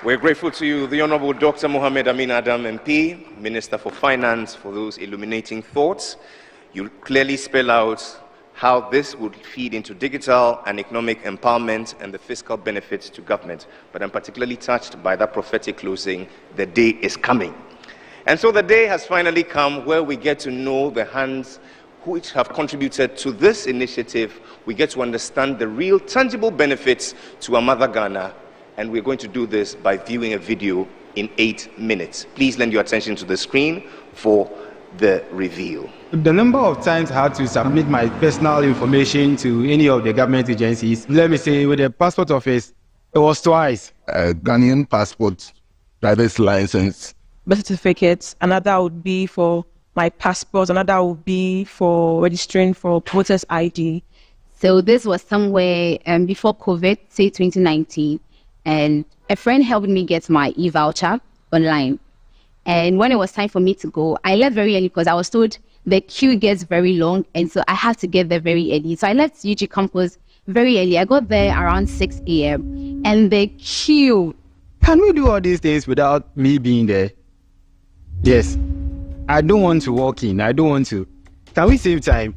We're grateful to you, the Honorable Dr. Mohammed Amin Adam, MP, Minister for Finance, for those illuminating thoughts. You clearly spell out how this would feed into digital and economic empowerment and the fiscal benefits to government. But I'm particularly touched by that prophetic closing, the day is coming. And so the day has finally come where we get to know the hands which have contributed to this initiative. We get to understand the real tangible benefits to our mother Ghana. And we're going to do this by viewing a video in 8 minutes. Please lend your attention to the screen for the reveal. The number of times I had to submit my personal information to any of the government agencies, let me say with the passport office, it was twice. A Ghanaian passport, driver's license. Birth certificates, another would be for my passport, another would be for registering for voters ID. So this was somewhere before COVID, say 2019. And a friend helped me get my e-voucher online. And when it was time for me to go, I left very early because I was told the queue gets very long. And so I had to get there very early. So I left UG campus very early. I got there around 6 a.m. And the queue. Can we do all these things without me being there? Yes. I don't want to walk in. I don't want to. Can we save time?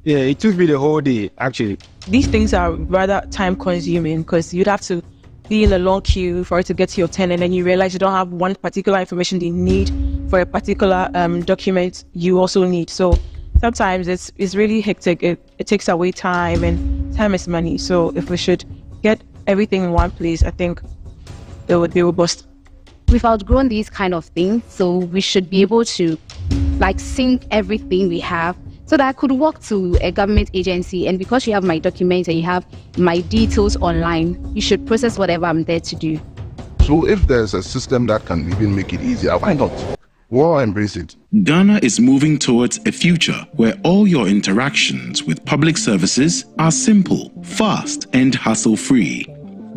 Yeah, it took me the whole day, actually. These things are rather time consuming because you'd have to be in a long queue for it to get to your turn, and then you realize you don't have one particular information they need for a particular document you also need. So sometimes it's really hectic. It takes away time, and time is money. So if we should get everything in one place, I think it would be robust. We've outgrown these kind of things, so we should be able to sync everything we have so that I could walk to a government agency, and because you have my documents and you have my details online, you should process whatever I'm there to do. So if there's a system that can even make it easier, why not? Well, embrace it. Ghana is moving towards a future where all your interactions with public services are simple, fast, and hassle-free.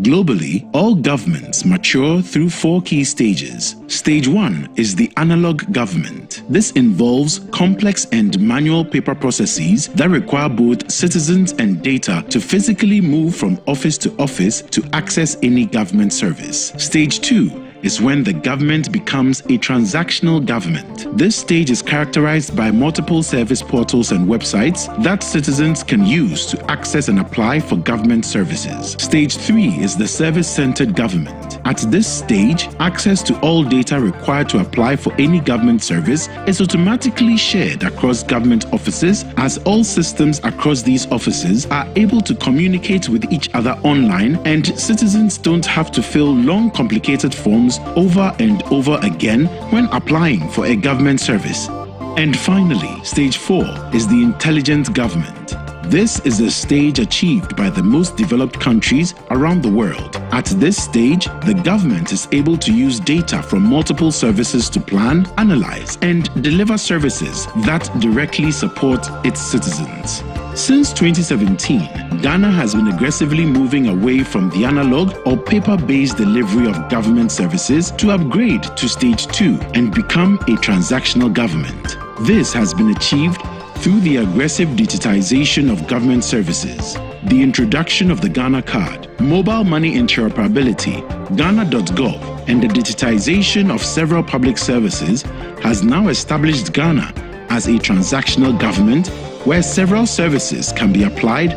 Globally, all governments mature through 4 key stages. Stage 1 is the analog government. This involves complex and manual paper processes that require both citizens and data to physically move from office to office to access any government service. Stage 2 is when the government becomes a transactional government. This stage is characterized by multiple service portals and websites that citizens can use to access and apply for government services. Stage 3 is the service-centered government. At this stage, access to all data required to apply for any government service is automatically shared across government offices, as all systems across these offices are able to communicate with each other online, and citizens don't have to fill long, complicated forms over and over again when applying for a government service. And finally, stage 4 is the intelligent government. This is a stage achieved by the most developed countries around the world. At this stage, the government is able to use data from multiple services to plan, analyze, and deliver services that directly support its citizens. Since 2017, Ghana has been aggressively moving away from the analog or paper-based delivery of government services to upgrade to stage 2 and become a transactional government. This has been achieved through the aggressive digitization of government services, the introduction of the Ghana Card, mobile money interoperability, Ghana.gov, and the digitization of several public services has now established Ghana as a transactional government where several services can be applied,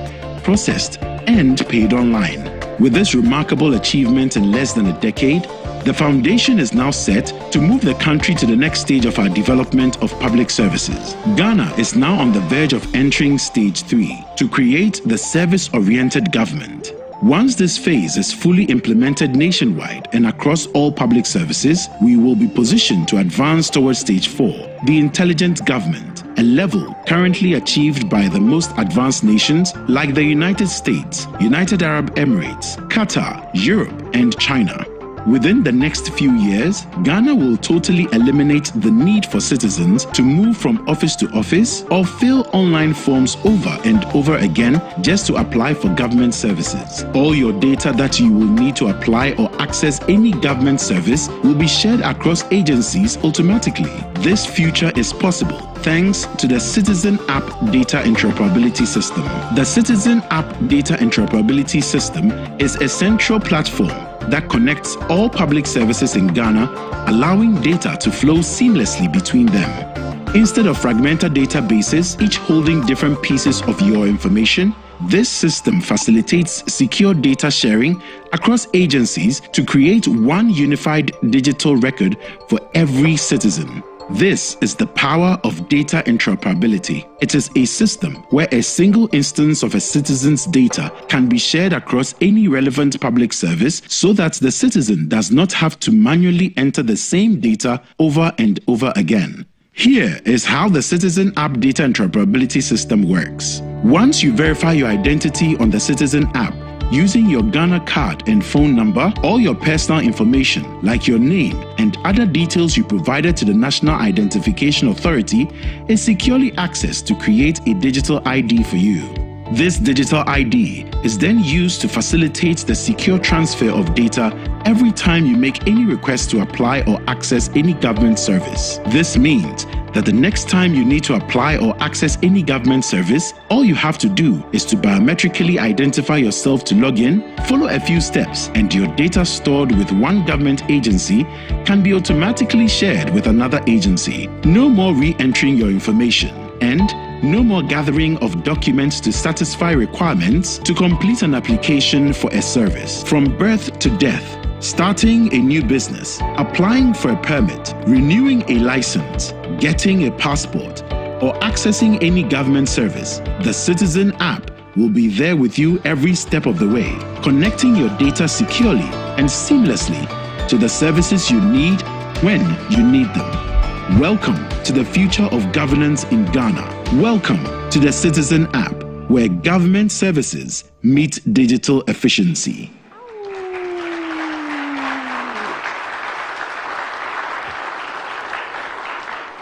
processed, and paid online. With this remarkable achievement in less than a decade, the foundation is now set to move the country to the next stage of our development of public services. Ghana is now on the verge of entering stage 3 to create the service-oriented government. Once this phase is fully implemented nationwide and across all public services, we will be positioned to advance towards stage 4, the intelligent government, a level currently achieved by the most advanced nations like the United States, United Arab Emirates, Qatar, Europe, and China. Within the next few years, Ghana will totally eliminate the need for citizens to move from office to office or fill online forms over and over again just to apply for government services. All your data that you will need to apply or access any government service will be shared across agencies automatically. This future is possible thanks to the Citizen App Data Interoperability System. The Citizen App Data Interoperability System is a central platform that connects all public services in Ghana, allowing data to flow seamlessly between them. Instead of fragmented databases, each holding different pieces of your information, this system facilitates secure data sharing across agencies to create one unified digital record for every citizen. This is the power of data interoperability. It is a system where a single instance of a citizen's data can be shared across any relevant public service so that the citizen does not have to manually enter the same data over and over again. Here is how the Citizen App Data Interoperability System works. Once you verify your identity on the Citizen app, using your Ghana card and phone number, all your personal information like your name and other details you provided to the National Identification Authority is securely accessed to create a digital ID for you. This digital ID is then used to facilitate the secure transfer of data every time you make any request to apply or access any government service. This means that the next time you need to apply or access any government service, all you have to do is to biometrically identify yourself to log in, follow a few steps, and your data stored with one government agency can be automatically shared with another agency. No more re-entering your information, and no more gathering of documents to satisfy requirements to complete an application for a service. From birth to death, starting a new business, applying for a permit, renewing a license, getting a passport, or accessing any government service, the Citizen app will be there with you every step of the way, connecting your data securely and seamlessly to the services you need when you need them. Welcome to the future of governance in Ghana. Welcome to the Citizen app, where government services meet digital efficiency.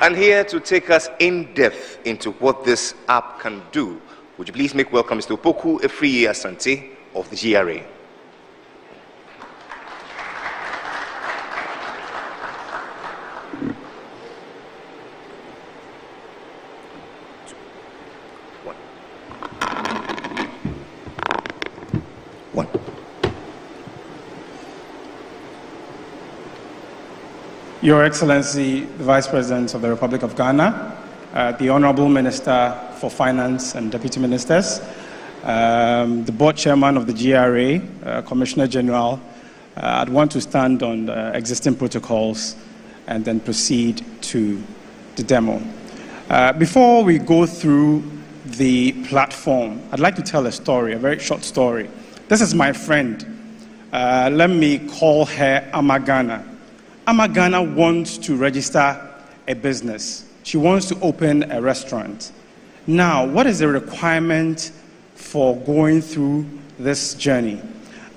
And here to take us in depth into what this app can do, would you please make welcome Mr. Opoku Efriye Asante of the GRA. Your Excellency, the Vice President of the Republic of Ghana, the Honorable Minister for Finance and Deputy Ministers, the Board Chairman of the GRA, Commissioner General, I'd want to stand on existing protocols and then proceed to the demo. Before we go through the platform, I'd like to tell a story, a very short story. This is my friend. Let me call her Amagana. Amagana wants to register a business. She wants to open a restaurant. Now, what is the requirement for going through this journey?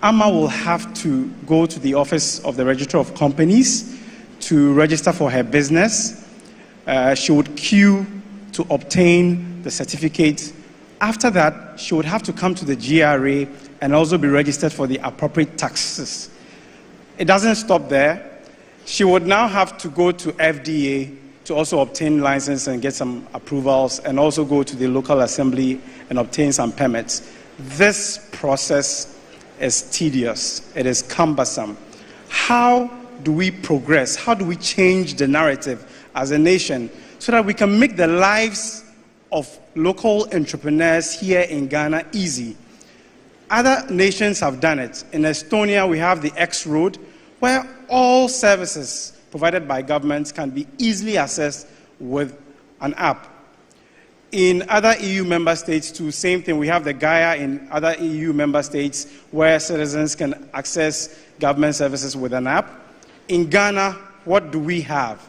Amma will have to go to the office of the Registrar of Companies to register for her business. She would queue to obtain the certificate. After that, she would have to come to the GRA and also be registered for the appropriate taxes. It doesn't stop there. She would now have to go to FDA to also obtain license and get some approvals, and also go to the local assembly and obtain some permits. This process is tedious. It is cumbersome. How do we progress? How do we change the narrative as a nation so that we can make the lives of local entrepreneurs here in Ghana easy? Other nations have done it. In Estonia, we have the X Road, where all services provided by governments can be easily accessed with an app. In other EU member states too, same thing. We have the Gaia in other EU member states where citizens can access government services with an app. In Ghana, what do we have?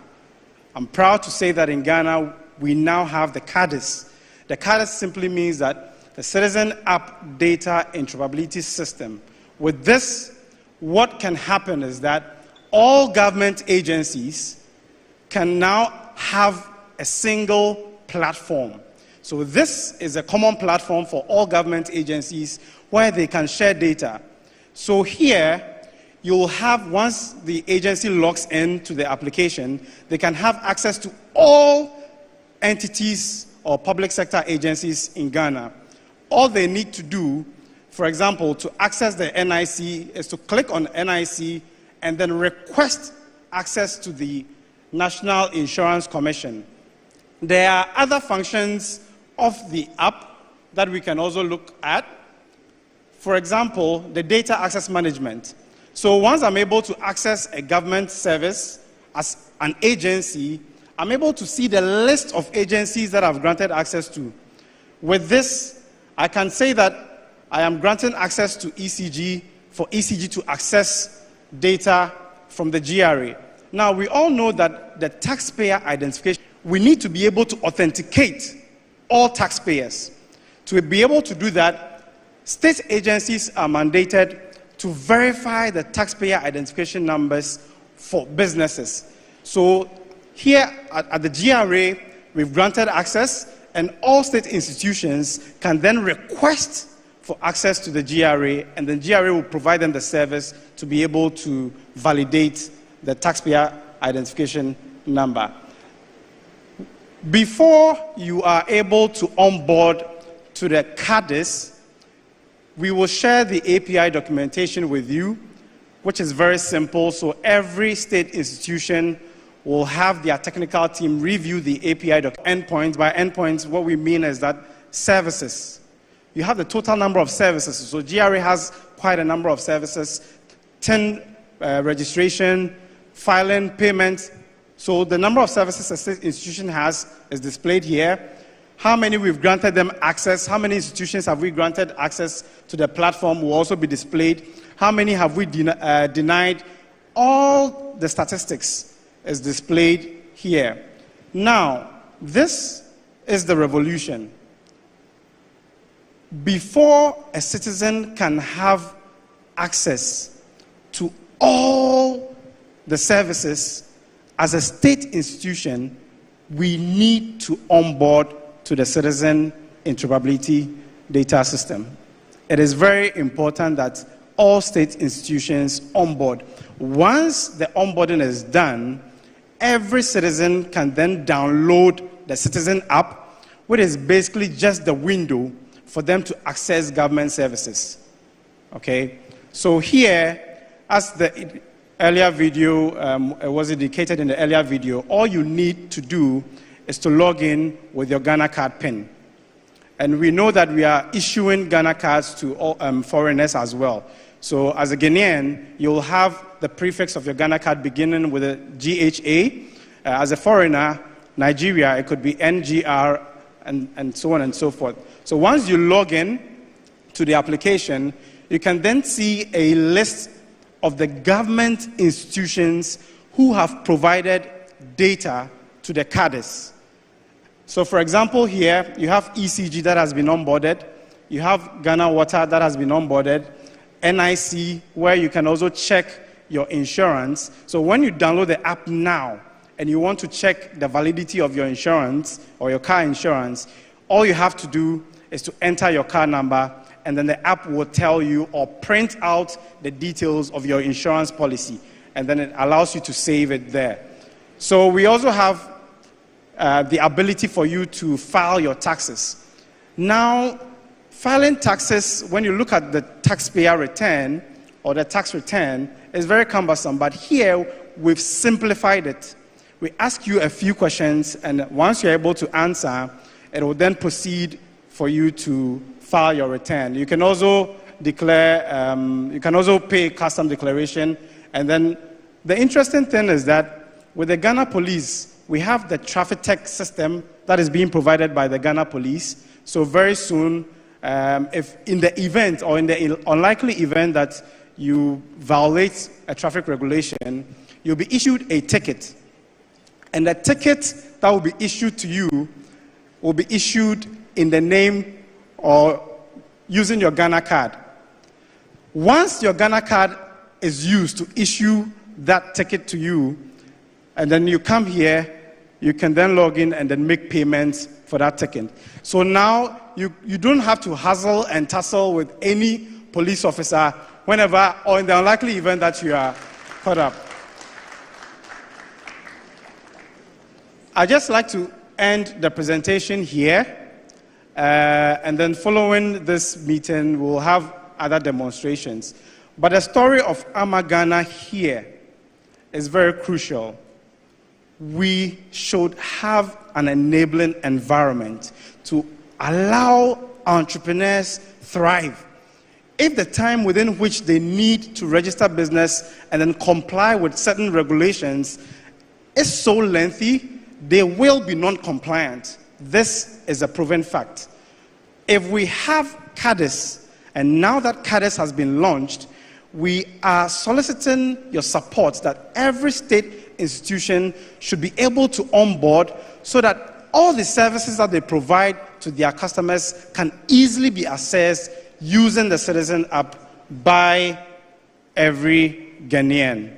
I'm proud to say that in Ghana, we now have the CADIS. The CADIS simply means that the Citizen App Data Interoperability System. With this, what can happen is that all government agencies can now have a single platform. So this is a common platform for all government agencies where they can share data. So here, you'll have, once the agency logs into the application, they can have access to all entities or public sector agencies in Ghana. All they need to do For example, to access the NIC is to click on NIC and then request access to the National Insurance Commission. There are other functions of the app that we can also look at. For example, the data access management. So once I'm able to access a government service as an agency, I'm able to see the list of agencies that I've granted access to. With this, I can say that I am granting access to ECG for ECG to access data from the GRA. Now, we all know that the taxpayer identification, we need to be able to authenticate all taxpayers. To be able to do that, state agencies are mandated to verify the taxpayer identification numbers for businesses. So here at the GRA, we've granted access, and all state institutions can then request for access to the GRA, and then GRA will provide them the service to be able to validate the taxpayer identification number. Before you are able to onboard to the CADIS, we will share the API documentation with you, which is very simple. So every state institution will have their technical team review the API endpoints. By endpoints, what we mean is that services. You have the total number of services. So GRA has quite a number of services, 10 registration, filing, payment. So the number of services a state institution has is displayed here. How many we've granted them access, how many institutions have we granted access to the platform will also be displayed. How many have we denied? All the statistics is displayed here. Now, this is the revolution. Before a citizen can have access to all the services as a state institution, we need to onboard to the citizen interoperability data system. It is very important that all state institutions onboard. Once the onboarding is done, every citizen can then download the citizen app, which is basically just the window for them to access government services. Okay? So here, as the earlier video was indicated in the earlier video, all you need to do is to log in with your Ghana card PIN. And we know that we are issuing Ghana cards to all, foreigners as well. So as a Ghanaian, you'll have the prefix of your Ghana card beginning with a GHA. As a foreigner, Nigeria, it could be NGR, and so on and so forth. So once you log in to the application, you can then see a list of the government institutions who have provided data to the CADIS. So for example here, you have ECG that has been onboarded, you have Ghana Water that has been onboarded, NIC, where you can also check your insurance. So when you download the app now, and you want to check the validity of your insurance or your car insurance, all you have to do is to enter your car number, and then the app will tell you or print out the details of your insurance policy, and then it allows you to save it there. So we also have the ability for you to file your taxes. Now, filing taxes, when you look at the taxpayer return or the tax return, is very cumbersome, but here we've simplified it. We ask you a few questions, and once you're able to answer, it will then proceed for you to file your return. You can also declare, you can also pay custom declaration, and then the interesting thing is that with the Ghana Police, we have the traffic tech system that is being provided by the Ghana Police. So very soon, if in the event or in the unlikely event that you violate a traffic regulation, you'll be issued a ticket. And the ticket that will be issued to you will be issued in the name or using your Ghana card. Once your Ghana card is used to issue that ticket to you, and then you come here, you can then log in and then make payments for that ticket. So now you don't have to hustle and tussle with any police officer whenever or in the unlikely event that you are caught up. I'd just like to end the presentation here, and then following this meeting, we'll have other demonstrations. But the story of Ghana here is very crucial. We should have an enabling environment to allow entrepreneurs thrive. If the time within which they need to register business and then comply with certain regulations is so lengthy, they will be non-compliant. This is a proven fact. If we have CADIS, and now that CADIS has been launched, we are soliciting your support that every state institution should be able to onboard so that all the services that they provide to their customers can easily be accessed using the Citizen app by every Ghanaian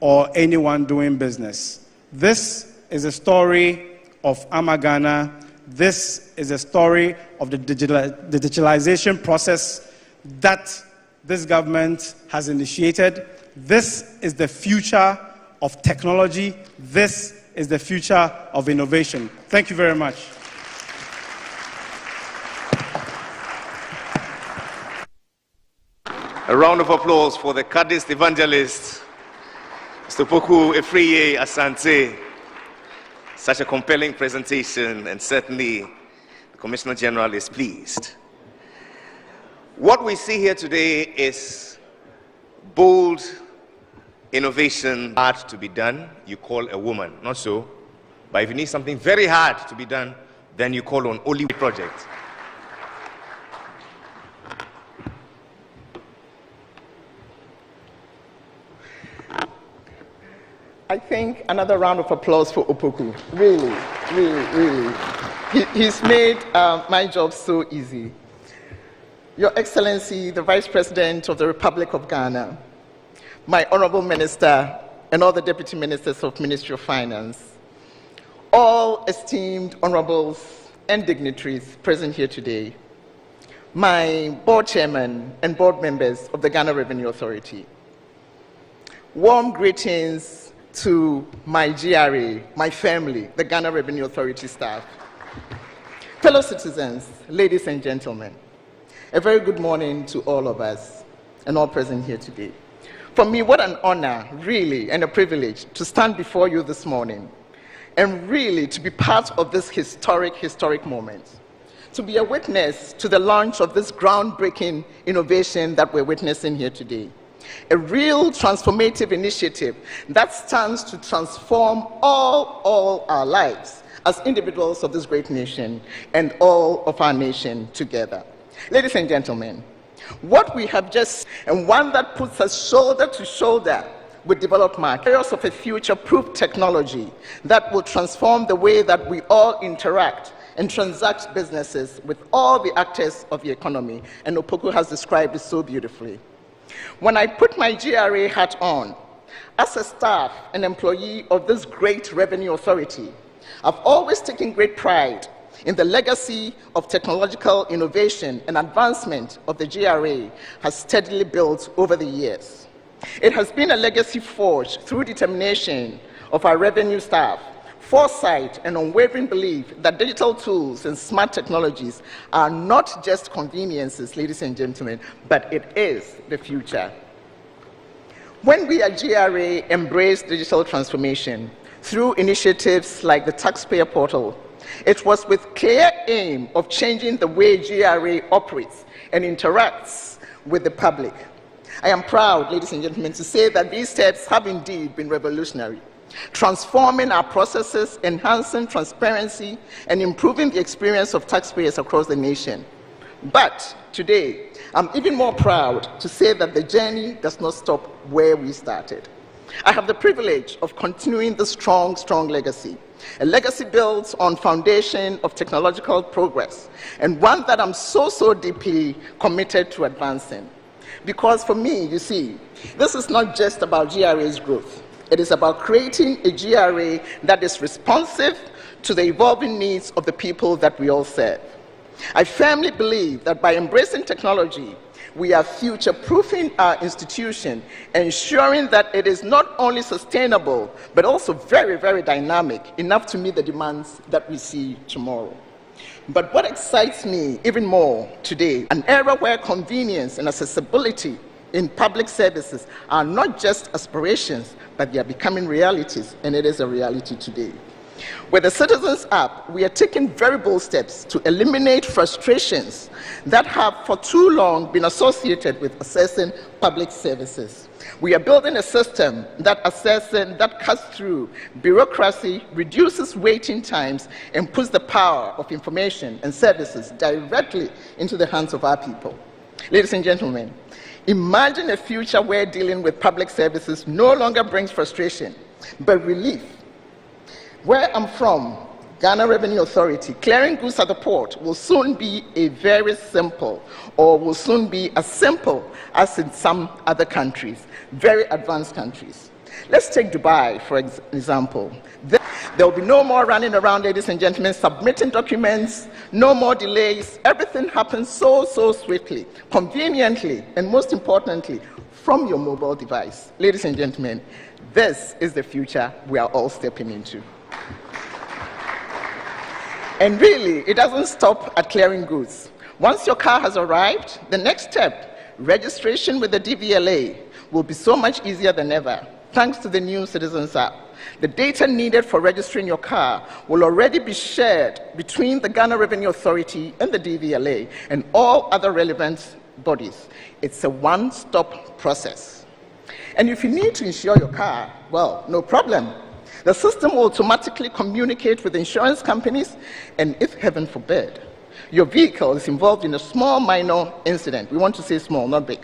or anyone doing business. This is a story of Ghana. This is a story of the digitalization process that this government has initiated. This is the future of technology. This is the future of innovation. Thank you very much. A round of applause for the CADIS evangelist, Mr. Opoku Efriye Asante. Such a compelling presentation, and certainly the Commissioner General is pleased. What we see here today is bold innovation, hard to be done, you call a woman, not so. But if you need something very hard to be done, then you call on Oli Project. I think another round of applause for Opoku. Really, really, really. He's made my job so easy. Your Excellency, the Vice President of the Republic of Ghana, my Honorable Minister, and all the Deputy Ministers of Ministry of Finance, all esteemed honorables and dignitaries present here today, my board chairman and board members of the Ghana Revenue Authority, warm greetings to my GRA, my family, the Ghana Revenue Authority staff, fellow citizens, ladies and gentlemen, a very good morning to all of us and all present here today. For me, what an honor, really, and a privilege to stand before you this morning and really to be part of this historic moment, to be a witness to the launch of this groundbreaking innovation that we're witnessing here today. A real transformative initiative that stands to transform all our lives as individuals of this great nation and all of our nation together. Ladies and gentlemen, what we have just, and one that puts us shoulder to shoulder with developed markets, areas of a future-proof technology that will transform the way that we all interact and transact businesses with all the actors of the economy, and Opoku has described it so beautifully. When I put my GRA hat on, as a staff and employee of this great revenue authority, I've always taken great pride in the legacy of technological innovation and advancement of the GRA has steadily built over the years. It has been a legacy forged through determination of our revenue staff, foresight and unwavering belief that digital tools and smart technologies are not just conveniences, ladies and gentlemen, but it is the future. When we at GRA embrace digital transformation through initiatives like the Taxpayer Portal, it was with clear aim of changing the way GRA operates and interacts with the public. I am proud, ladies and gentlemen, to say that these steps have indeed been revolutionary, transforming our processes, enhancing transparency, and improving the experience of taxpayers across the nation. But today, I'm even more proud to say that the journey does not stop where we started. I have the privilege of continuing this strong legacy, a legacy built on foundation of technological progress, and one that I'm so deeply committed to advancing. Because for me, you see, this is not just about GRA's growth. It is about creating a GRA that is responsive to the evolving needs of the people that we all serve. I firmly believe that by embracing technology, we are future-proofing our institution, ensuring that it is not only sustainable, but also very dynamic, enough to meet the demands that we see tomorrow. But what excites me even more today, an era where convenience and accessibility in public services are not just aspirations, but they are becoming realities, and it is a reality today. With the Citizens App, we are taking very bold steps to eliminate frustrations that have for too long been associated with accessing public services. We are building a system that cuts through bureaucracy, reduces waiting times, and puts the power of information and services directly into the hands of our people. Ladies and gentlemen, imagine a future where dealing with public services no longer brings frustration, but relief. Where I'm from, Ghana Revenue Authority, clearing goods at the port will soon be will soon be as simple as in some other countries, very advanced countries. Let's take Dubai, for example. There will be no more running around, ladies and gentlemen, submitting documents, no more delays. Everything happens so swiftly, conveniently, and most importantly, from your mobile device. Ladies and gentlemen, this is the future we are all stepping into. And really, it doesn't stop at clearing goods. Once your car has arrived, the next step, registration with the DVLA, will be so much easier than ever, thanks to the new Citizens App. The data needed for registering your car will already be shared between the Ghana Revenue Authority and the DVLA and all other relevant bodies. It's a one-stop process. And if you need to insure your car, well, no problem. The system will automatically communicate with insurance companies, and if heaven forbid, your vehicle is involved in a small minor incident, we want to say small, not big,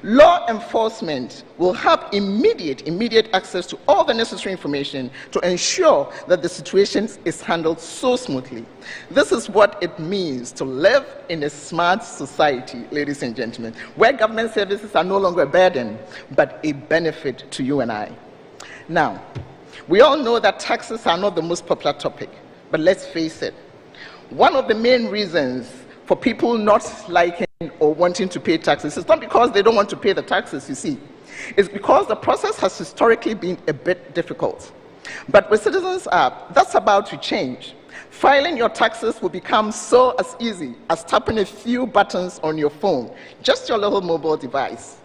law enforcement will have immediate access to all the necessary information to ensure that the situation is handled so smoothly. This is what it means to live in a smart society, ladies and gentlemen, where government services are no longer a burden, but a benefit to you and I. Now, we all know that taxes are not the most popular topic, but let's face it. One of the main reasons for people not liking or wanting to pay taxes is not because they don't want to pay the taxes, you see. It's because the process has historically been a bit difficult. But with Citizens App, that's about to change. Filing your taxes will become so as easy as tapping a few buttons on your phone, just your little mobile device.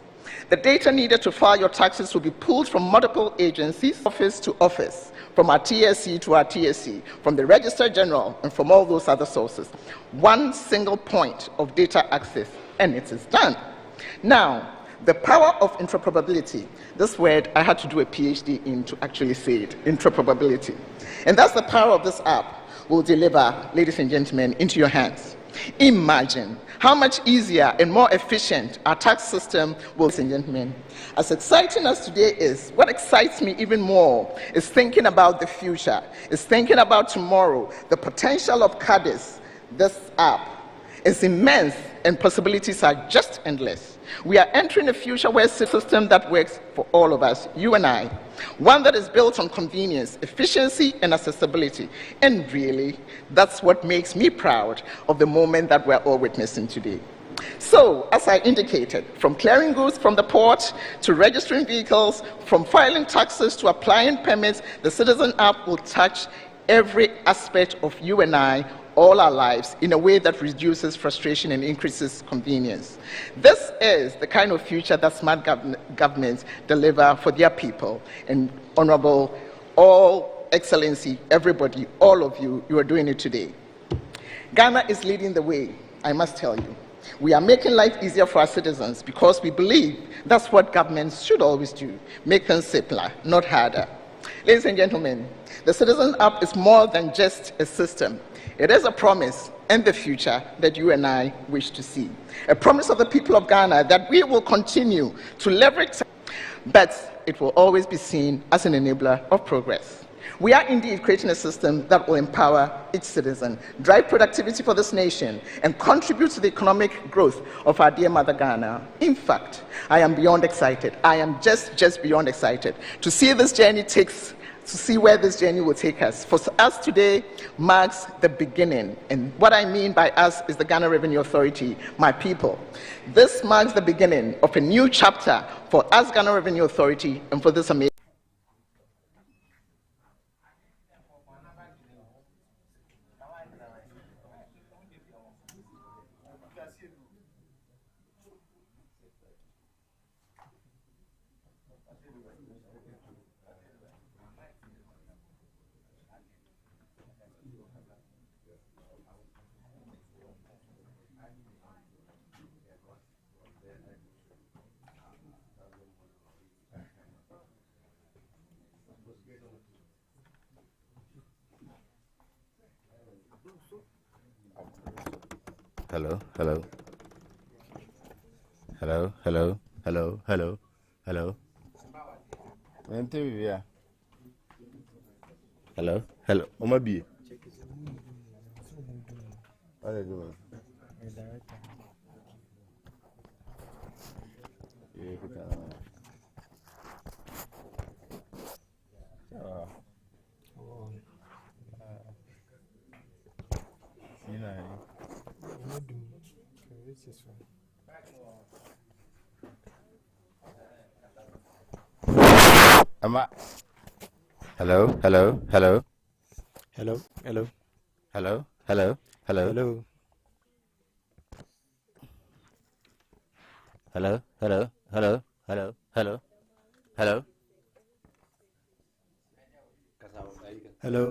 The data needed to file your taxes will be pulled from multiple agencies, office to office, from our TSC to our TSC, from the Register General, and from all those other sources. One single point of data access, and it is done. Now, the power of interoperability. This word, I had to do a PhD in to actually say it, interoperability. And that's the power of this app will deliver, ladies and gentlemen, into your hands. Imagine how much easier and more efficient our tax system will be, ladies and gentlemen. As exciting as today is, what excites me even more is thinking about the future, is thinking about tomorrow. The potential of CADIS, this app, is immense and possibilities are just endless. We are entering a future where it's a system that works for all of us, you and I. One that is built on convenience, efficiency, and accessibility. And really, that's what makes me proud of the moment that we're all witnessing today. So, as I indicated, from clearing goods from the port to registering vehicles, from filing taxes to applying permits, the Citizen App will touch every aspect of you and I, all our lives, in a way that reduces frustration and increases convenience. This is the kind of future that smart governments deliver for their people. And Honorable, all Excellency, everybody, all of you, you are doing it today. Ghana is leading the way, I must tell you. We are making life easier for our citizens because we believe that's what governments should always do, make things simpler, not harder. Ladies and gentlemen, the Citizen App is more than just a system. It is a promise and the future that you and I wish to see. A promise of the people of Ghana that we will continue to leverage, but it will always be seen as an enabler of progress. We are indeed creating a system that will empower each citizen, drive productivity for this nation, and contribute to the economic growth of our dear mother Ghana. In fact, I am beyond excited. I am just beyond excited to see this journey to see where this journey will take us. For us today marks the beginning. And what I mean by us is the Ghana Revenue Authority, my people. This marks the beginning of a new chapter for us, Ghana Revenue Authority, and for this amazing. Hello, hello. Hello, hello, hello, hello, hello. Yeah. Hello, hello. Oma B. What are you doing? Hello, hello, hello. Hello, hello. Hello, hello, hello. Hello. Hello, hello, hello, hello, hello, hello. Hello.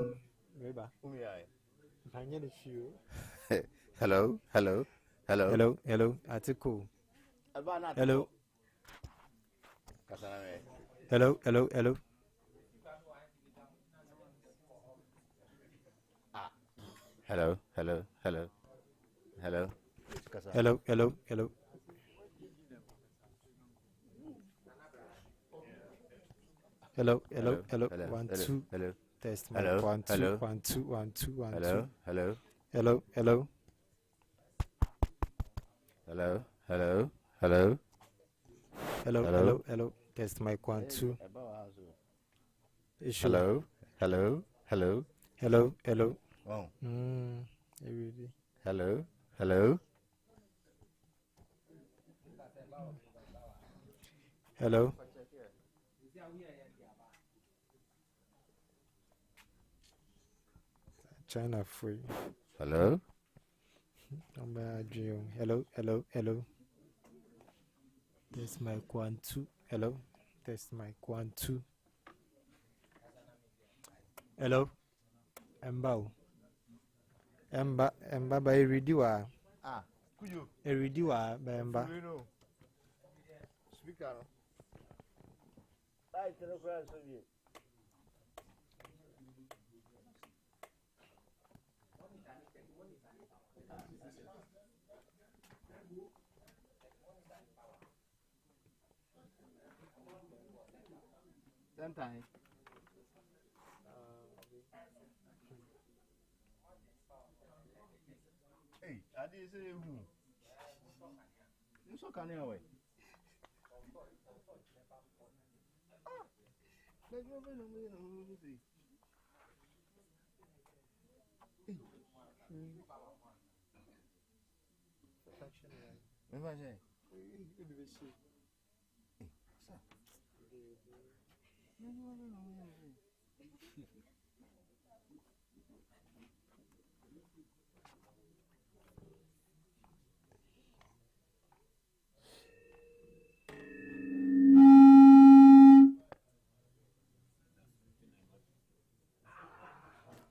Hello, hello, hello. Hello, hello. Atiku. Hello. Hello, hello, hello. Hello, hello, hello, hello. Hello, hello, hello. Hello, hello, hello. 1 2. Hello. Test. Hello. 1 2 Hello. 1 2 1 2 1 2. Hello. Hello. Hello, hello. Hello. Hello. Hello. Hello, hello, hello. Test mic 1 2. Hello. Hello. Hello. Hello, hello. Oh. Hello, hello. hello. China free. Hello. Hello, hello, hello. Test mic 1 2. Hello. Test mic 1 2. Hello. Emba by Ridiwa. Kuyo. Ridiwa by Emba. Speaker. Sometimes. Hey, I didn't say who. You so can away.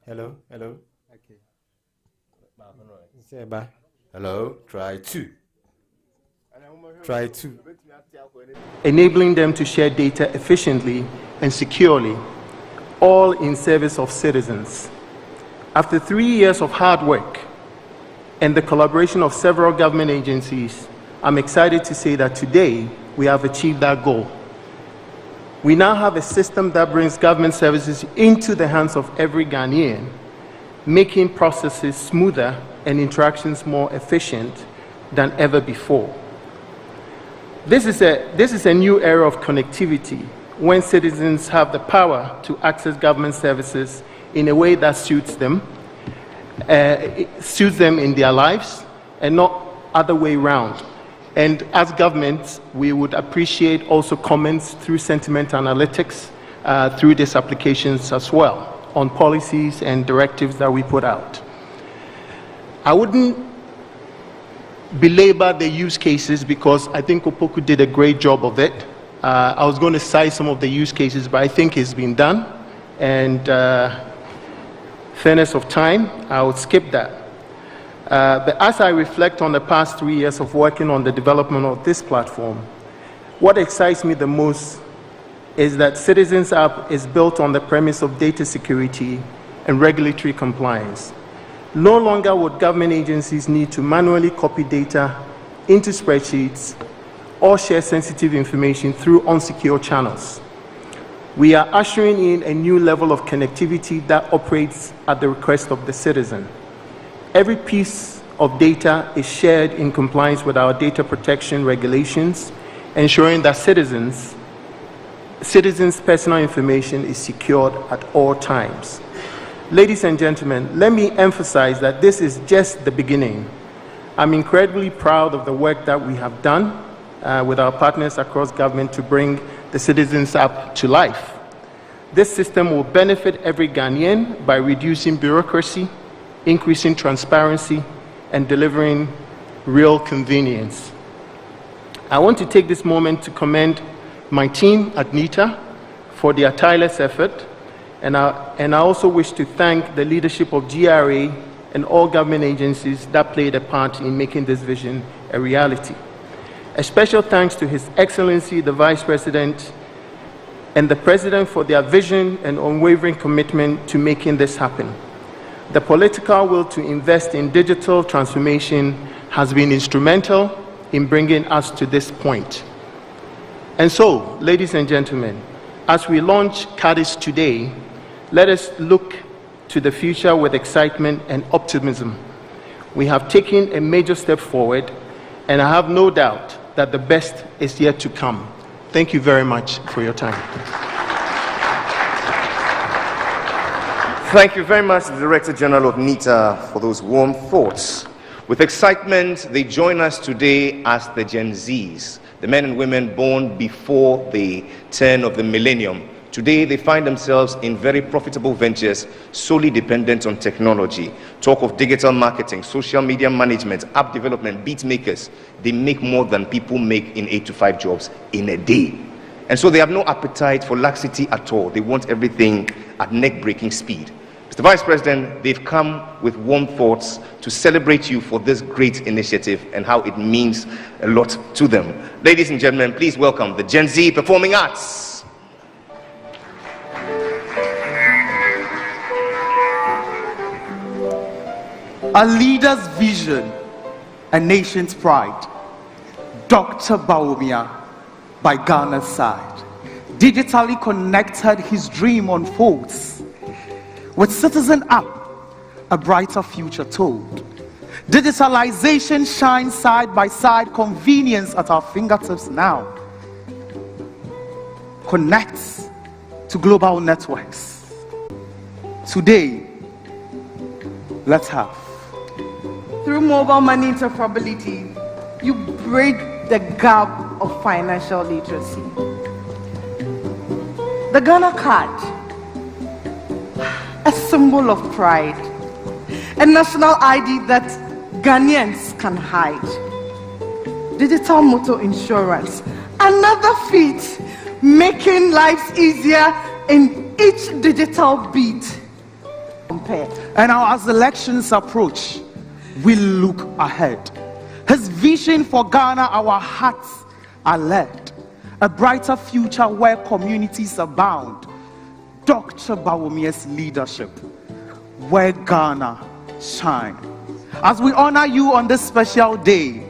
Hello, hello. Okay. Say bye. Hello, try 2. Try 2. Enabling them to share data efficiently and securely, all in service of citizens. After 3 years of hard work and the collaboration of several government agencies, I'm excited to say that today we have achieved that goal. We now have a system that brings government services into the hands of every Ghanaian, making processes smoother and interactions more efficient than ever before. This is a new era of connectivity when citizens have the power to access government services in a way that suits them in their lives and not other way around. And as government, we would appreciate also comments through sentiment analytics through these applications as well on policies and directives that we put out. I wouldn't belabor the use cases because I think Opoku did a great job of it. I was going to cite some of the use cases, but I think it's been done. And fairness of time, I would skip that. But as I reflect on the past 3 years of working on the development of this platform, what excites me the most is that Citizens App is built on the premise of data security and regulatory compliance. No longer would government agencies need to manually copy data into spreadsheets or share sensitive information through unsecure channels. We are ushering in a new level of connectivity that operates at the request of the citizen. Every piece of data is shared in compliance with our data protection regulations, ensuring that citizens' personal information is secured at all times. Ladies and gentlemen, let me emphasize that this is just the beginning. I'm incredibly proud of the work that we have done with our partners across government to bring the Citizens App to life. This system will benefit every Ghanaian by reducing bureaucracy, increasing transparency, and delivering real convenience. I want to take this moment to commend my team at NITA for their tireless effort, and I also wish to thank the leadership of GRA and all government agencies that played a part in making this vision a reality. A special thanks to His Excellency, the Vice President, and the President for their vision and unwavering commitment to making this happen. The political will to invest in digital transformation has been instrumental in bringing us to this point. And so, ladies and gentlemen, as we launch CADIS today, let us look to the future with excitement and optimism. We have taken a major step forward, and I have no doubt that the best is yet to come. Thank you very much for your time. Thank you very much, the Director General of NITA, for those warm thoughts. With excitement, they join us today as the Gen Zs, the men and women born before the turn of the millennium. Today, they find themselves in very profitable ventures solely dependent on technology. Talk of digital marketing, social media management, app development, beat makers. They make more than people make in 8 to 5 jobs in a day. And so they have no appetite for laxity at all. They want everything at neck-breaking speed. Mr. Vice President, they've come with warm thoughts to celebrate you for this great initiative and how it means a lot to them. Ladies and gentlemen, please welcome the Gen Z Performing Arts. A leader's vision, a nation's pride. Dr. Bawumia by Ghana's side. Digitally connected, his dream unfolds. With Citizen App, a brighter future told. Digitalization shines side by side, convenience at our fingertips now. Connects to global networks. Today, let's have. Through mobile money interoperability, you bridge the gap of financial literacy. The Ghana card, a symbol of pride, a national ID that Ghanaians can hide. Digital motor insurance, another feat, making lives easier in each digital beat. And now as elections approach, we look ahead. His vision for Ghana, our hearts are led. A brighter future where communities abound. Dr. Bawumia's leadership, where Ghana shine. As we honor you on this special day,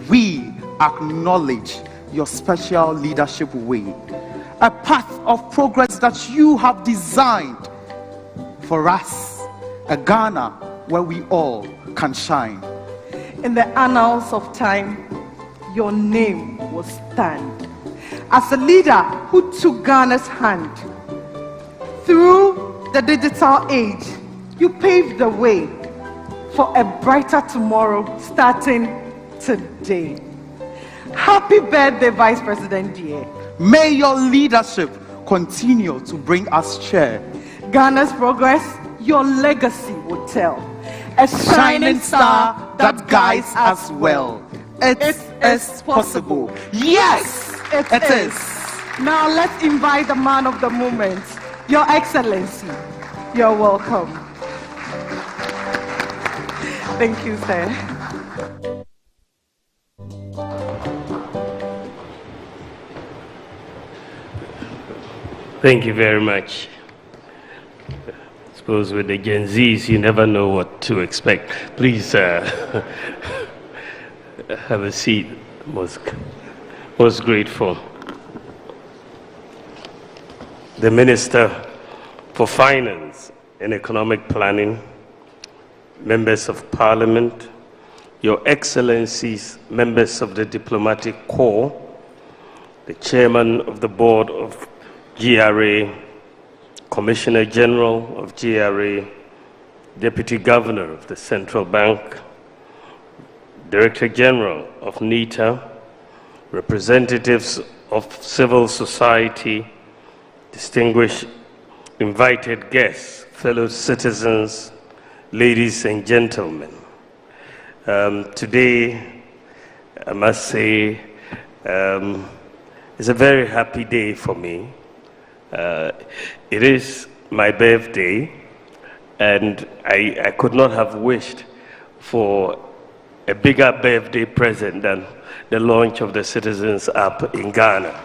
we acknowledge your special leadership way. A path of progress that you have designed for us. A Ghana where we all can shine. In the annals of time, your name will stand as a leader who took Ghana's hand. Through the digital age, you paved the way for a brighter tomorrow starting today. Happy birthday, Vice President dear. May your leadership continue to bring us cheer. Ghana's progress, your legacy will tell. A shining star that guides us well. It is possible. Yes, it is. Now let's invite the man of the moment, Your Excellency. You're welcome. Thank you, sir. Thank you very much. I suppose with the Gen Zs, you never know what to expect. Please have a seat. Most grateful. The Minister for Finance and Economic Planning, members of Parliament, Your Excellencies, members of the Diplomatic Corps, the Chairman of the Board of GRA, Commissioner General of GRA, Deputy Governor of the Central Bank, Director General of NITA, representatives of civil society, distinguished invited guests, fellow citizens, ladies and gentlemen. Today, I must say, it's a very happy day for me. It is my birthday, and I could not have wished for a bigger birthday present than the launch of the Citizens app in Ghana.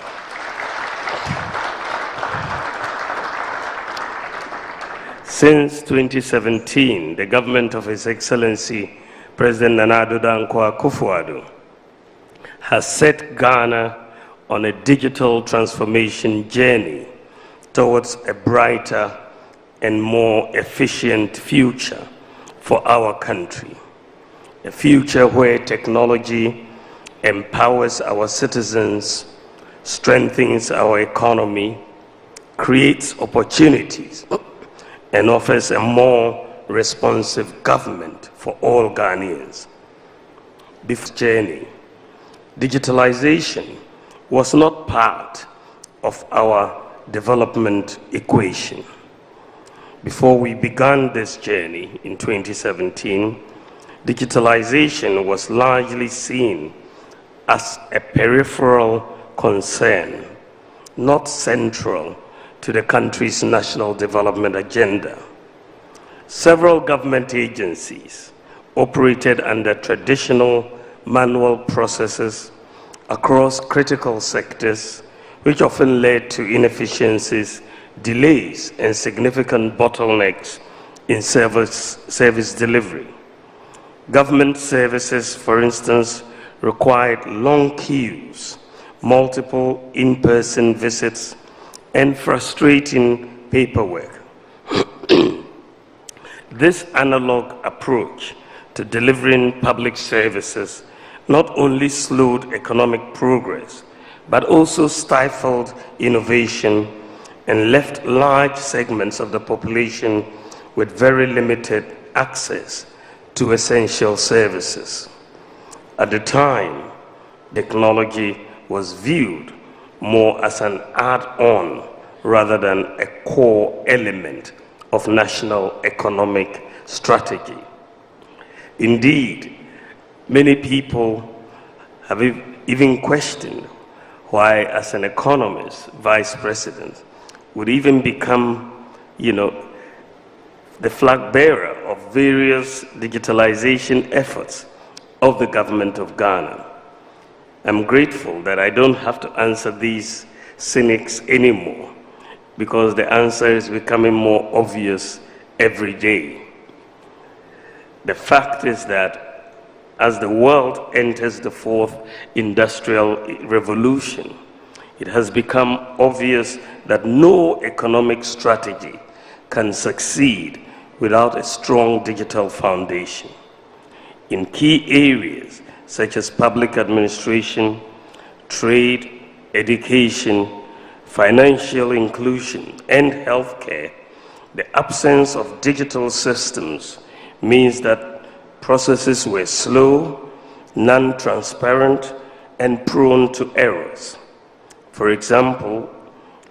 Since 2017, the government of His Excellency President Nana Addo Dankwa Akufo-Addo has set Ghana on a digital transformation journey towards a brighter and more efficient future for our country. A future where technology empowers our citizens, strengthens our economy, creates opportunities, and offers a more responsive government for all Ghanaians. This journey, digitalization was not part of our development equation. Before we began this journey in 2017, digitalization was largely seen as a peripheral concern, not central to the country's national development agenda. Several government agencies operated under traditional manual processes across critical sectors, which often led to inefficiencies, delays, and significant bottlenecks in service delivery. Government services, for instance, required long queues, multiple in-person visits, and frustrating paperwork. This analog approach to delivering public services not only slowed economic progress, but also stifled innovation and left large segments of the population with very limited access to essential services. At the time, technology was viewed more as an add-on rather than a core element of national economic strategy. Indeed, many people have even questioned why, as an economist, vice president would even become, the flag bearer of various digitalization efforts of the government of Ghana. I'm grateful that I don't have to answer these cynics anymore, because the answer is becoming more obvious every day. The fact is that as the world enters the fourth industrial revolution, it has become obvious that no economic strategy can succeed without a strong digital foundation. In key areas such as public administration, trade, education, financial inclusion, and healthcare, the absence of digital systems means that processes were slow, non-transparent, and prone to errors. For example,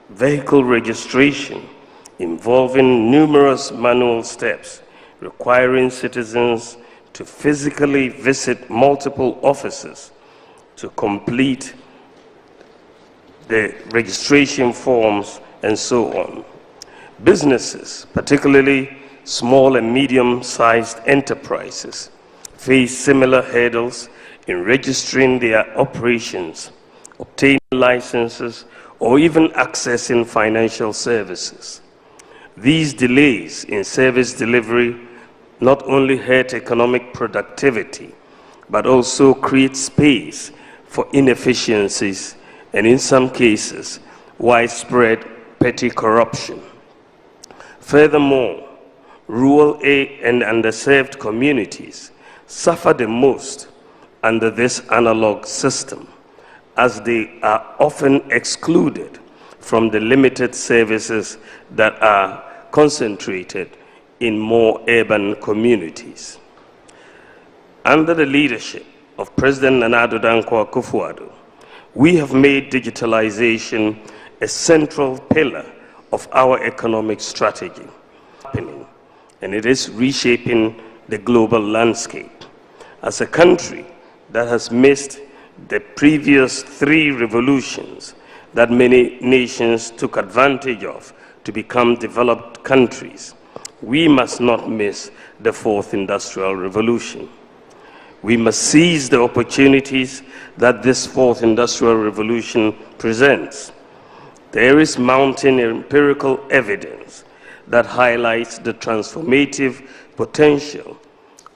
vehicle registration involving numerous manual steps requiring citizens to physically visit multiple offices to complete the registration forms, and so on. Businesses, particularly small and medium-sized enterprises, face similar hurdles in registering their operations, obtaining licenses, or even accessing financial services. These delays in service delivery not only hurt economic productivity, but also create space for inefficiencies and, in some cases, widespread petty corruption. Furthermore, rural and underserved communities suffer the most under this analog system, as they are often excluded from the limited services that are concentrated in more urban communities. Under the leadership of President Nana Addo Dankwa Akufo-Addo, we have made digitalization a central pillar of our economic strategy, and it is reshaping the global landscape. As a country that has missed the previous 3 revolutions that many nations took advantage of to become developed countries, we must not miss the 4th industrial revolution. We must seize the opportunities that this 4th industrial revolution presents. There is mounting empirical evidence that highlights the transformative potential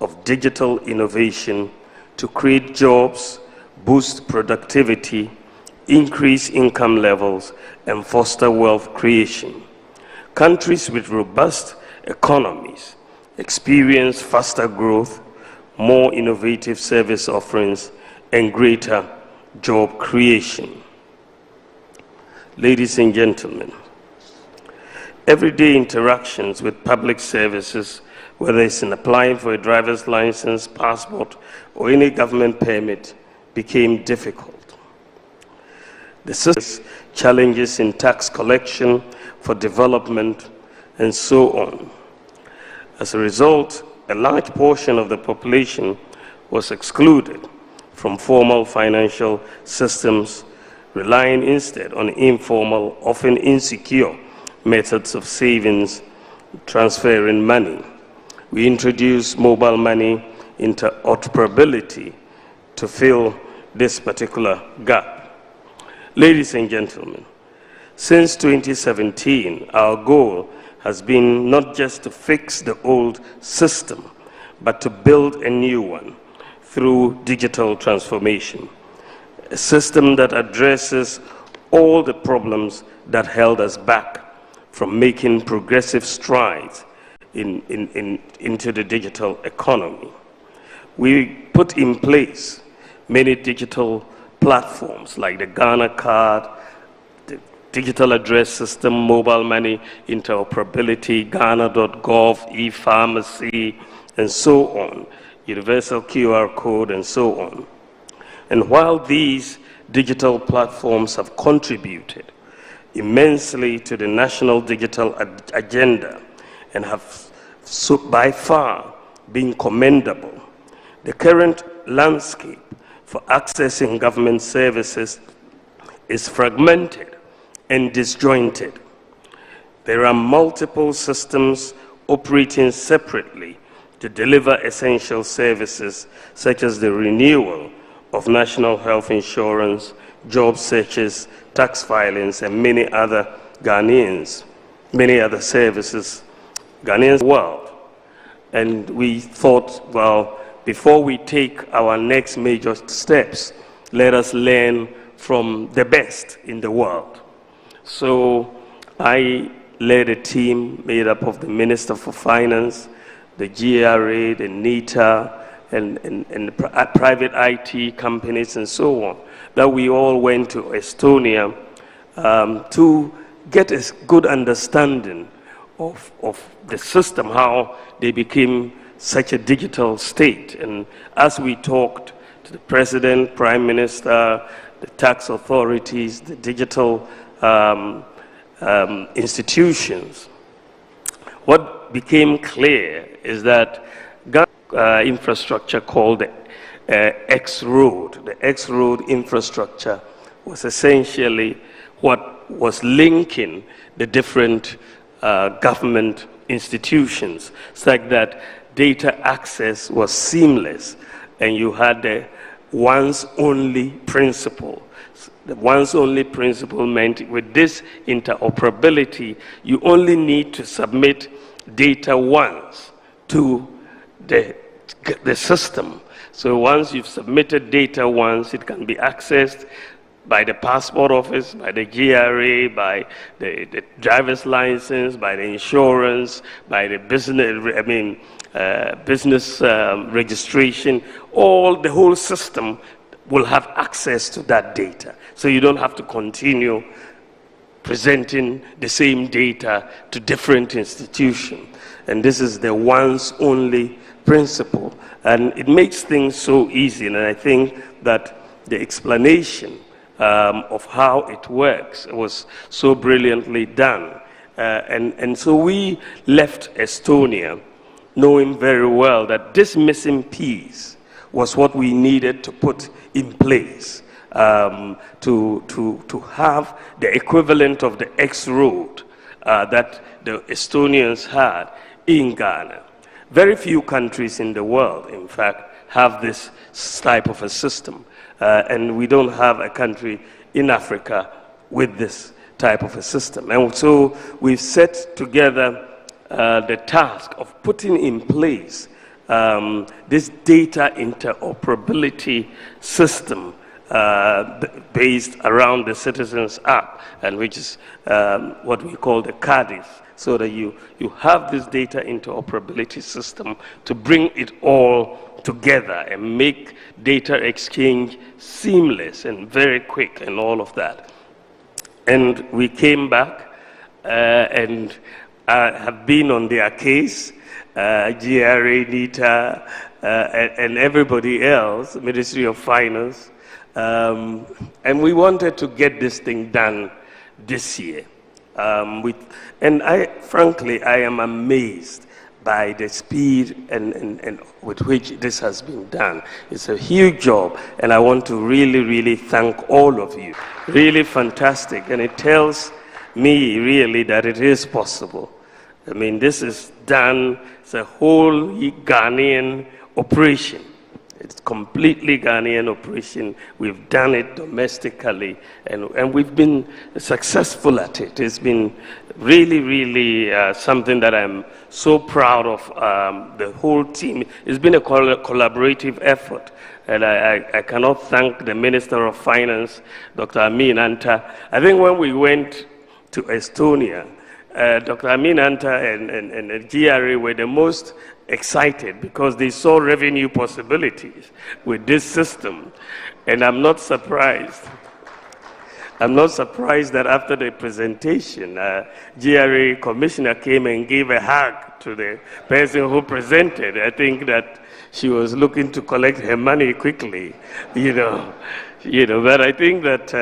of digital innovation to create jobs, boost productivity, increase income levels, and foster wealth creation. Countries with robust economies experience faster growth, more innovative service offerings, and greater job creation. Ladies and gentlemen, everyday interactions with public services, whether it's in applying for a driver's license, passport, or any government permit, became difficult. The system challenges in tax collection for development, and so on. As a result, a large portion of the population was excluded from formal financial systems, relying instead on informal, often insecure methods of savings, transferring money. We introduced mobile money interoperability to fill this particular gap. Ladies and gentlemen, since 2017, our goal has been not just to fix the old system, but to build a new one through digital transformation, a system that addresses all the problems that held us back from making progressive strides into the digital economy. We put in place many digital platforms like the Ghana card, the digital address system, mobile money interoperability, Ghana.gov, e-pharmacy, and so on, universal QR code, and so on. And while these digital platforms have contributed immensely to the national digital agenda and have by far been commendable, the current landscape for accessing government services is fragmented and disjointed. There are multiple systems operating separately to deliver essential services such as the renewal of national health insurance, job searches, tax filings, and many other services Ghanaians world. And we thought, well, before we take our next major steps, let us learn from the best in the world. So I led a team made up of the Minister for Finance, the GRA, the NITA, and private IT companies and so on, that we all went to Estonia to get a good understanding of the system, how they became such a digital state. And as we talked to the President, Prime Minister, the tax authorities, the digital institutions, what became clear is that infrastructure called the X-Road. The X-Road infrastructure was essentially what was linking the different government institutions, such that data access was seamless, and you had the once only principle. The once only principle meant with this interoperability, you only need to submit data once to the system. So once you've submitted data once, it can be accessed by the passport office, by the GRA, by the driver's license, by the insurance, by the business, business registration. The whole system will have access to that data. So you don't have to continue presenting the same data to different institutions. And this is the once only principle. And it makes things so easy. And I think that the explanation of how it works was so brilliantly done. And so we left Estonia knowing very well that this missing piece was what we needed to put in place to have the equivalent of the X-Road that the Estonians had in Ghana. Very few countries in the world, in fact, have this type of a system. And we don't have a country in Africa with this type of a system. And so we've set together the task of putting in place this data interoperability system based around the Citizens App, and which is what we call the CADIS, so that you have this data interoperability system to bring it all together and make data exchange seamless and very quick and all of that. And we came back and have been on their case, GRA, NITA, and everybody else, Ministry of Finance, and we wanted to get this thing done this year. And frankly, I am amazed by the speed and with which this has been done. It's a huge job, and I want to really, really thank all of you. Really fantastic, and it tells me really that it is possible. I mean, this is done, it's a whole Ghanaian operation. It's completely Ghanaian operation. We've done it domestically, and we've been successful at it. It's been really, really something that I'm so proud of. The whole team. It's been a collaborative effort, and I cannot thank the Minister of Finance, Dr. Amin Anta. I think when we went to Estonia, Dr. Amin Anta and the GRA were the most excited because they saw revenue possibilities with this system. And I'm not surprised. I'm not surprised that after the presentation, GRA commissioner came and gave a hug to the person who presented. I think that she was looking to collect her money quickly, but I think that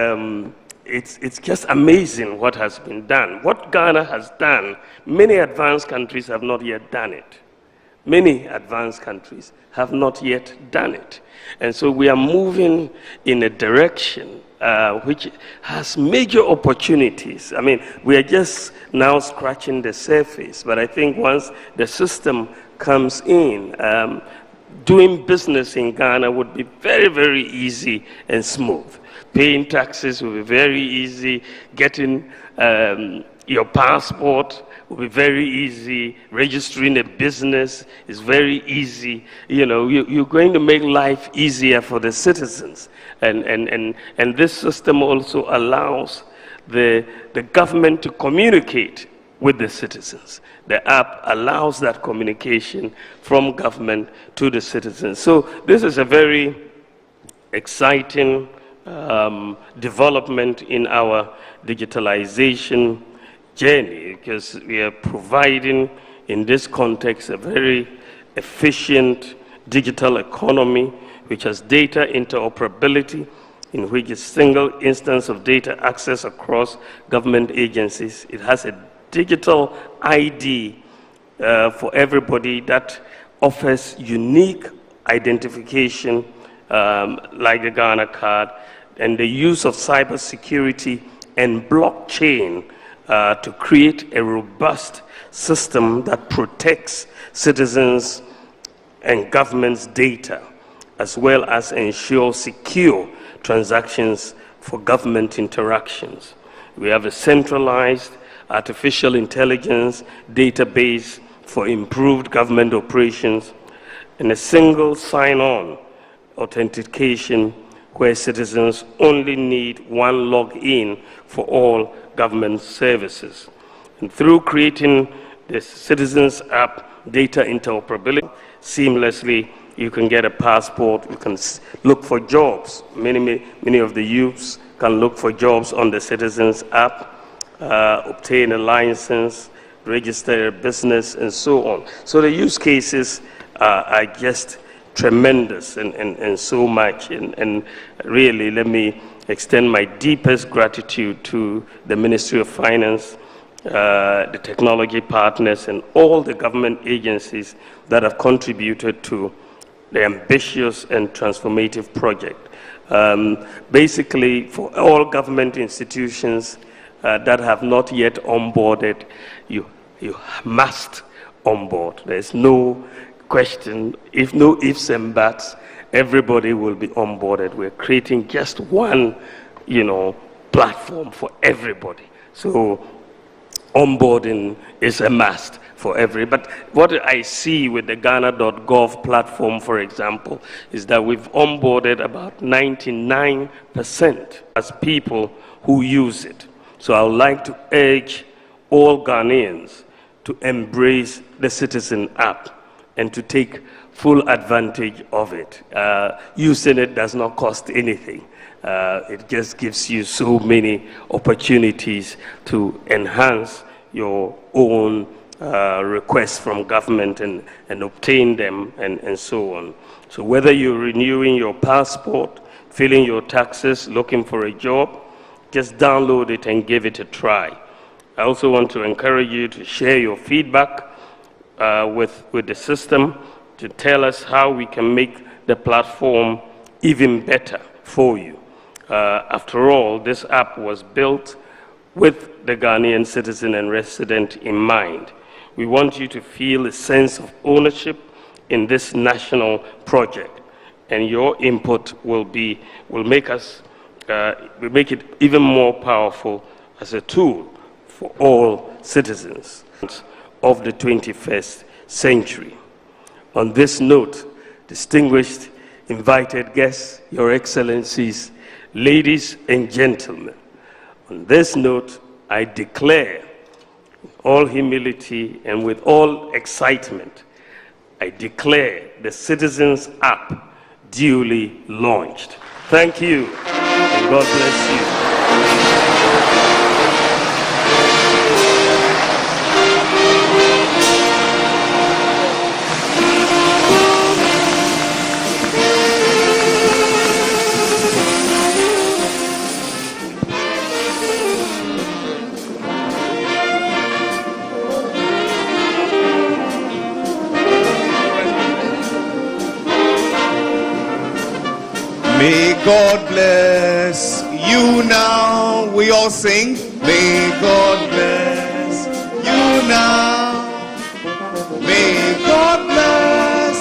it's just amazing what has been done. What Ghana has done, many advanced countries have not yet done it. Many advanced countries have not yet done it. And so we are moving in a direction which has major opportunities. I mean, we are just now scratching the surface, but I think once the system comes in, doing business in Ghana would be very, very easy and smooth. Paying taxes will be very easy. Getting your passport will be very easy. Registering a business is very easy. You're going to make life easier for the citizens. And this system also allows the government to communicate with the citizens. The app allows that communication from government to the citizens. So this is a very exciting development in our digitalization journey, because we are providing in this context a very efficient digital economy which has data interoperability, in which a single instance of data access across government agencies. It has a digital ID for everybody that offers unique identification like the Ghana card, and the use of cybersecurity and blockchain to create a robust system that protects citizens and government's data, as well as ensure secure transactions for government interactions. We have a centralized artificial intelligence database for improved government operations and a single sign-on authentication where citizens only need one login for all government services. And through creating the Citizens App data interoperability seamlessly, you can get a passport, you can look for jobs. Many of the youths can look for jobs on the Citizens App, obtain a license, register a business, and so on. So the use cases are just tremendous and so much. And really, let me extend my deepest gratitude to the Ministry of Finance, the technology partners, and all the government agencies that have contributed to the ambitious and transformative project. Basically, for all government institutions that have not yet onboarded, you must onboard. There's no question, no ifs and buts, everybody will be onboarded. We're creating just one, platform for everybody. So onboarding is a must for but what I see with the Ghana.gov platform, for example, is that we've onboarded about 99% as people who use it. So I would like to urge all Ghanaians to embrace the Citizen App and to take full advantage of it. Using it does not cost anything. It just gives you so many opportunities to enhance your own requests from government and obtain them and so on. So whether you're renewing your passport, filling your taxes, looking for a job, just download it and give it a try. I also want to encourage you to share your feedback with the system, to tell us how we can make the platform even better for you. After all, this app was built with the Ghanaian citizen and resident in mind. We want you to feel a sense of ownership in this national project, and your input will make it even more powerful as a tool for all citizens of the 21st century. On this note, distinguished invited guests, Your Excellencies, ladies and gentlemen, on this note, I declare, in all humility and with all excitement, I declare the Citizens App duly launched. Thank you, and God bless you. May God bless you now. We all sing. May God bless you now. May God bless.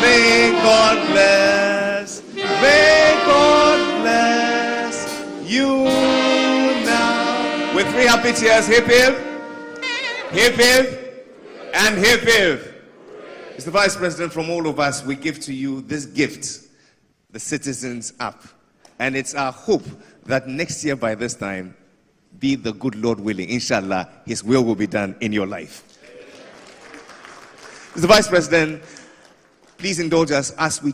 May God bless. May God bless you now. With three happy cheers. Hip hip. Hip hip. And hip hip. Mr. Vice President, from all of us, we give to you this gift, the Citizens App. And it's our hope that next year by this time, be the good Lord willing, inshallah, His will be done in your life. Mr. Vice President, please indulge us as we